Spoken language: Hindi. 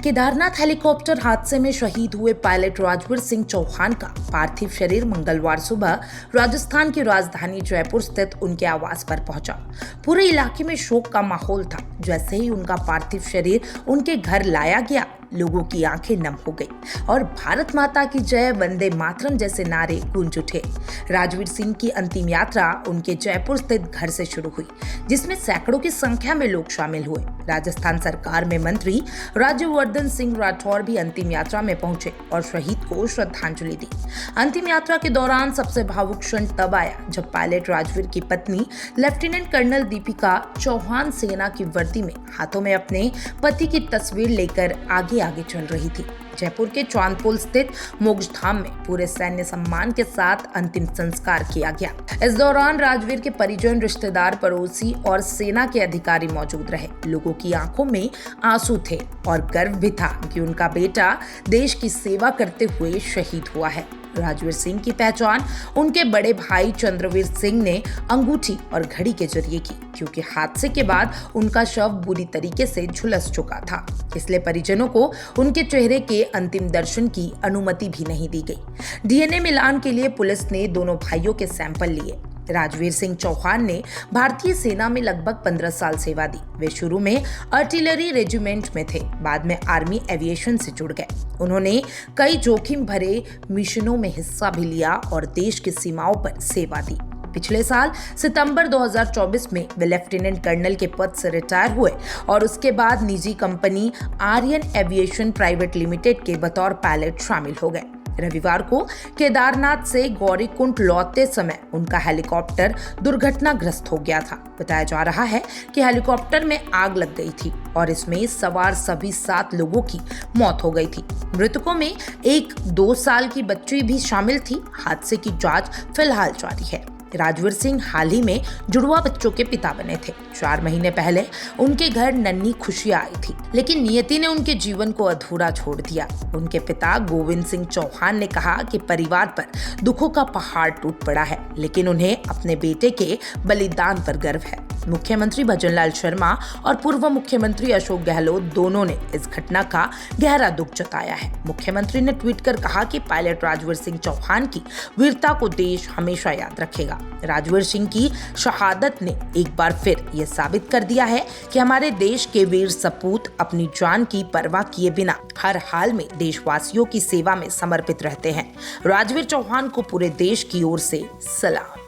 केदारनाथ हेलीकॉप्टर हादसे में शहीद हुए पायलट राजवीर सिंह चौहान का पार्थिव शरीर मंगलवार सुबह राजस्थान की राजधानी जयपुर स्थित उनके आवास पर पहुंचा। पूरे इलाके में शोक का माहौल था। जैसे ही उनका पार्थिव शरीर उनके घर लाया गया, लोगों की आंखें नम हो गई और भारत माता की जय, वंदे मातरम जैसे नारे गूंज उठे। राजवीर सिंह की अंतिम यात्रा उनके जयपुर स्थित घर से शुरू हुई, जिसमें सैकड़ों की संख्या में लोग शामिल हुए। राजस्थान सरकार में मंत्री राज्यवर्धन सिंह राठौर भी अंतिम यात्रा में पहुंचे और शहीद को श्रद्धांजलि दी। अंतिम यात्रा के दौरान सबसे भावुक क्षण तब आया जब पायलट राजवीर की पत्नी लेफ्टिनेंट कर्नल दीपिका चौहान सेना की वर्दी में हाथों में अपने पति की तस्वीर लेकर आगे चल रही थी। जयपुर के चांदपोल स्थित मोक्ष धाम में पूरे सैन्य सम्मान के साथ अंतिम संस्कार किया गया। इस दौरान राजवीर के परिजन, रिश्तेदार, पड़ोसी और सेना के अधिकारी मौजूद रहे। लोगों की आंखों में आंसू थे और गर्व भी था कि उनका बेटा देश की सेवा करते हुए शहीद हुआ है। राजवीर सिंह की पहचान उनके बड़े भाई चंद्रवीर सिंह ने अंगूठी और घड़ी के जरिए की, क्योंकि हादसे के बाद उनका शव बुरी तरीके से झुलस चुका था। इसलिए परिजनों को उनके चेहरे के अंतिम दर्शन की अनुमति भी नहीं दी गई। डीएनए मिलान के लिए पुलिस ने दोनों भाइयों के सैंपल लिए। राजवीर सिंह चौहान ने भारतीय सेना में लगभग 15 साल सेवा दी। वे शुरू में आर्टिलरी रेजिमेंट में थे, बाद में आर्मी एविएशन से जुड़ गए। उन्होंने कई जोखिम भरे मिशनों में हिस्सा भी लिया और देश की सीमाओं पर सेवा दी। पिछले साल सितंबर 2024 में वे लेफ्टिनेंट कर्नल के पद से रिटायर हुए और उसके बाद निजी company Aryan aviation private limited के बतौर पायलट शामिल हो गए। रविवार को केदारनाथ से गौरीकुंड लौटते समय उनका हेलीकॉप्टर दुर्घटनाग्रस्त हो गया था। बताया जा रहा है कि हेलीकॉप्टर में आग लग गई थी और इसमें सवार सभी 7 लोगों की मौत हो गई थी। मृतकों में एक 2 साल की बच्ची भी शामिल थी। हादसे की जांच फिलहाल जारी है। राजवीर सिंह हाल ही में जुड़वा बच्चों के पिता बने थे। 4 महीने पहले उनके घर नन्ही खुशियां आई थी, लेकिन नियति ने उनके जीवन को अधूरा छोड़ दिया। उनके पिता गोविंद सिंह चौहान ने कहा कि परिवार पर दुखों का पहाड़ टूट पड़ा है, लेकिन उन्हें अपने बेटे के बलिदान पर गर्व है। मुख्यमंत्री भजनलाल शर्मा और पूर्व मुख्यमंत्री अशोक गहलोत दोनों ने इस घटना का गहरा दुख जताया है। मुख्यमंत्री ने ट्वीट कर कहा कि पायलट राजवीर सिंह चौहान की वीरता को देश हमेशा याद रखेगा। राजवीर सिंह की शहादत ने एक बार फिर यह साबित कर दिया है कि हमारे देश के वीर सपूत अपनी जान की परवाह किए बिना हर हाल में देशवासियों की सेवा में समर्पित रहते हैं। राजवीर चौहान को पूरे देश की ओर से सलाम।